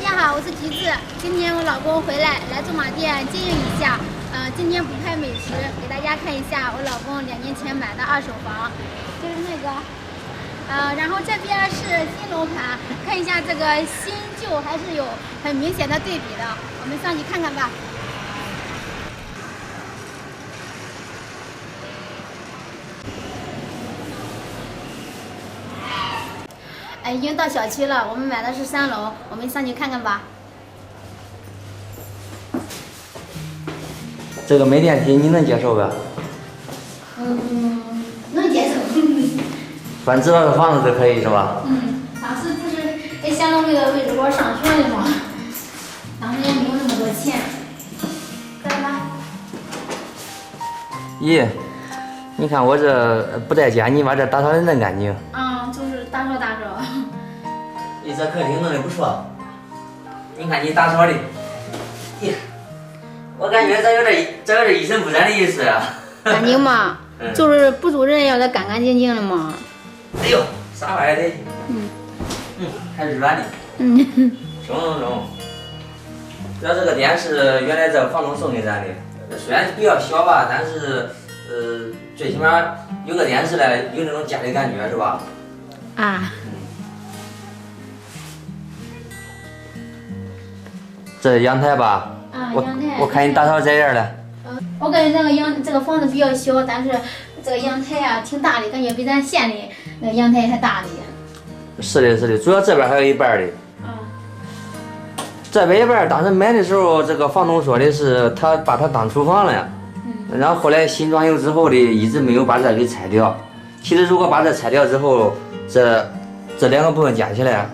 家好，我是橘子。今天我老公回来驻马店经营一下。今天不拍美食，给大家看一下我老公2年前买的二手房，就是那个。然后这边是新楼盘，看一下这个新旧还是有很明显的对比的。我们上去看看吧。已经到小区了，我们买的是3楼，我们上去看看吧。这个没电梯你能接受呗？能接受。反正知道这房子就可以是吧？当时不是在祥龙那个位置给我上学的吗？当时也没有那么多钱。来吧。咦，你看我这不带家，你把这打扫的真干净。就是打扫。你这客厅弄得不错，你看你打扫的，咦，我感觉这有点一尘不染的意思呀。干净嘛，就是不住人要得干干净净的嘛。哎呦，啥玩意儿的？还是软的。中。主要这个电视原来这房东送给咱的，虽然比较小吧，但是最起码有个电视嘞，有那种家的感觉是吧？这是阳台吧？阳台。我看你打扫这样了。我感觉这个房子比较小，但是这个阳台啊挺大的，感觉比咱县里那个阳台还大的。是的，主要这边还有一半的。这边一半，当时买的时候，这个房东说的是他把它当厨房了，然后后来新装修之后的一直没有把这给拆掉。其实如果把这拆掉之后，这2个部分加起来，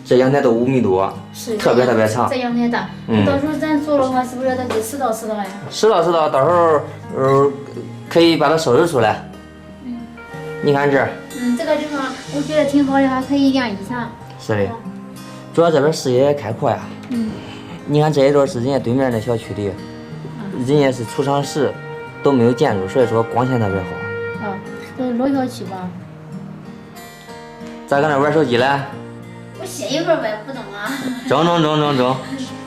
这阳台都5米多，是特别长。这阳台大，到时候咱做的话，是不是得给拾到呀？拾到，到时候可以把它收拾出来。你看这儿。这个地方我觉得挺好的，还可以晾衣裳。是的，主要这边视野开阔呀。你看这一段是人家对面那小区的，人家是储藏室，都没有建筑，所以说光线特别好。这是老小区吧？咋搁那玩手机嘞？我歇一会儿呗，不动啊。中。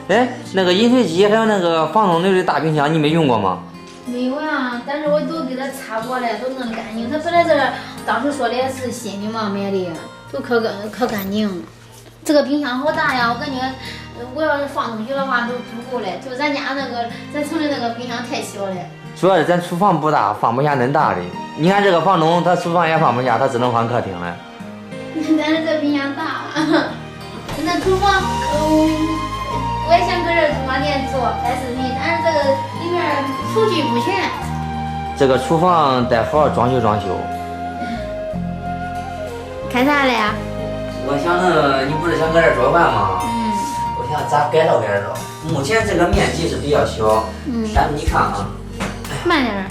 哎，那个饮水机还有那个房东留的大冰箱，你没用过吗？没有呀，但是我都给他擦过了，都弄干净。他本来这当时说的是新的嘛，买的都可干净。这个冰箱好大呀，我感觉我要是放东西的话都足够了。就咱家咱城里那个冰箱太小了。主要是咱厨房不大，放不下恁大的。你看这个房东，他厨房也放不下，他只能放客厅了。但是这冰箱大，那厨房，我也想搁这驻马店做拍视频，但是这个里面厨具不全。这个厨房得好好装修。看啥了呀？我想你不是想搁这做饭吗？我想咋改造。目前这个面积是比较小，但是你看啊，慢点儿。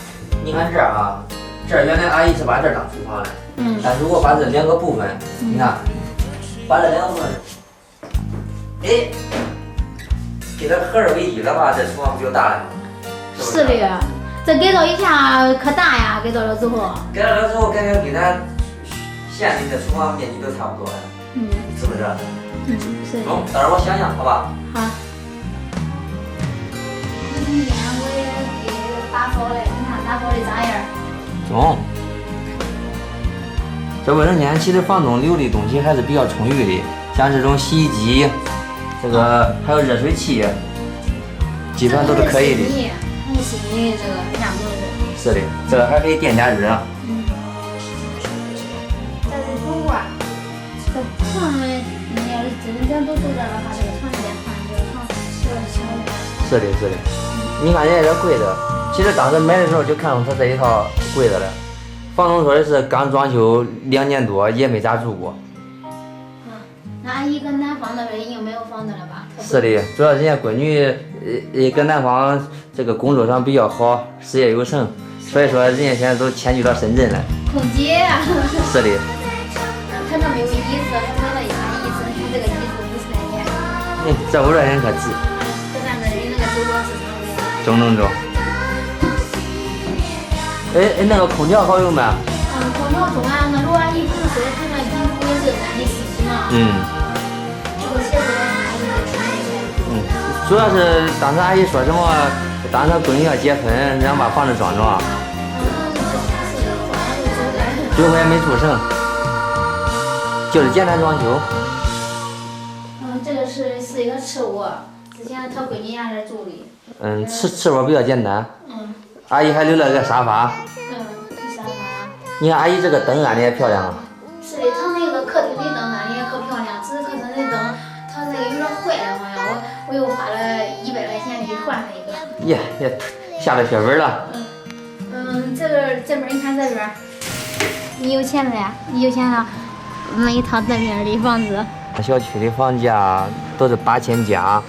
你看这儿啊，这儿原来阿姨是把这儿当厨房的，但如果把这2个部分，你看，把这2个部分，给它合二为一的话，这厨房不就大了吗？是的呀，这改造一下可大呀，改造了之后。改造了之后，感觉跟咱县里的厨房面积都差不多了，是不是？是的。到时候我想想，好吧？好。今天我也给打扫了，你看打扫的咋样？中。这卫生间其实房东留的东西还是比较充裕的，像这种洗衣机，这个还有热水器，基本上都是可以的。很新的这个样子。是的，这个还可以电加热。这是主卧，这床呢，你要是真正都住这儿的话，这个床有点宽，这个床有点小。是的，你看人家这柜子，其实当时买的时候就看中他这一套柜子了。房东说的是刚装修2年多，也没咋住过。那阿姨跟南方那边已经没有房子了吧？是的，主要人家闺女跟南方这个工作上比较好，事业有成，所以说人家现在都迁居到深圳了。空姐啊。是的。他那没有椅子，他那一看椅子，你看这个椅子50来钱。这50来钱可值。在咱这里那个周庄市场。中。那个空调好用没？空调中啊，那罗阿姨不是说他那衣服也是干的洗吗？这个鞋子主要是当时阿姨说什么，当时闺女要结婚，让把房子装装，最后也没做成，就是简单装修。这个是一个次卧，之前他闺女家这住的。次卧比较简单。阿姨还留了个沙发。沙发。你看阿姨这个灯安的也漂亮啊。是的，他那个客厅的灯安的也可漂亮，只是客厅的灯，他那个有点坏了好像，我又花了100来钱给换了一个。也下了血本了。这边你看这边，你有钱没？你有钱了，买一套这边的房子。小区的房价都是8000加，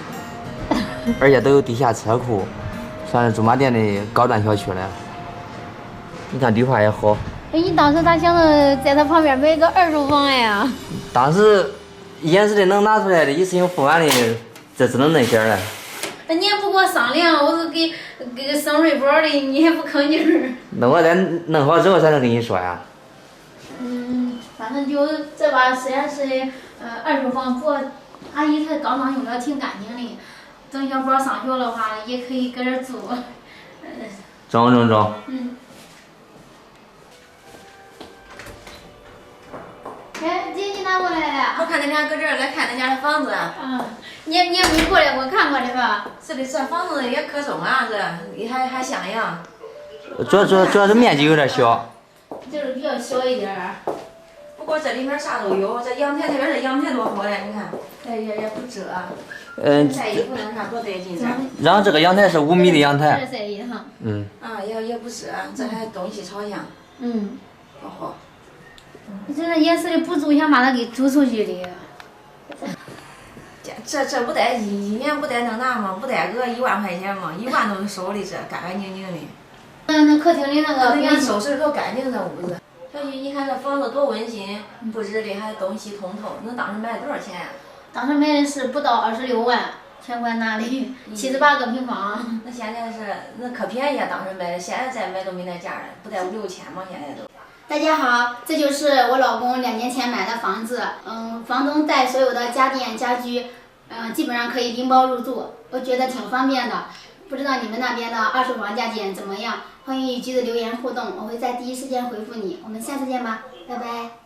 而且都有地下车库，算是驻马店的高端小区了。你看绿化也好。你当时咋想着在他旁边买个2手房呀？当时眼是的能拿出来的，一次性付完的，这只能那些了。那你也不跟我商量，我是给省瑞宝的，你还不吭劲儿。那我得弄好之后才能跟你说呀。反正就这吧，虽然是2手房，不过阿姨她刚装修的挺干净的。等小宝上学的话，也可以搁这住。中。哎，姐，你哪过来了？我看恁俩搁这儿来看恁家的房子。你也没过来过看过的吧？这房子也可中啊，这还像样。主要是面积有点小。就是比较小一点儿。不过这里面啥都有，这阳台，特别是阳台多好嘞，你看，也不遮。晒衣服那啥多带劲噻。然后这个阳台是5米的阳台。晒衣哈。也不遮，这还东西朝向。多好。这也是的，不租想把它给租出去的。这不得一年不得能拿吗？不得个1万块钱吗？1万都收的这干干净净的。那客厅的那个，人家收拾多干净这屋子。小徐，你看这房子多温馨，布置的还东西通透。那当时买多少钱呀？当时买的是不到26万，全款拿的，78个平方。那现在是那可便宜啊！当时买的，现在再买都没那价了，不得5、6千吗？现在都。大家好，这就是我老公2年前买的房子。房东带所有的家电家居，基本上可以拎包入住，我觉得挺方便的。不知道你们那边的2手房价钱怎么样？欢迎与橘子留言互动，我会在第一时间回复你。我们下次见吧，拜拜。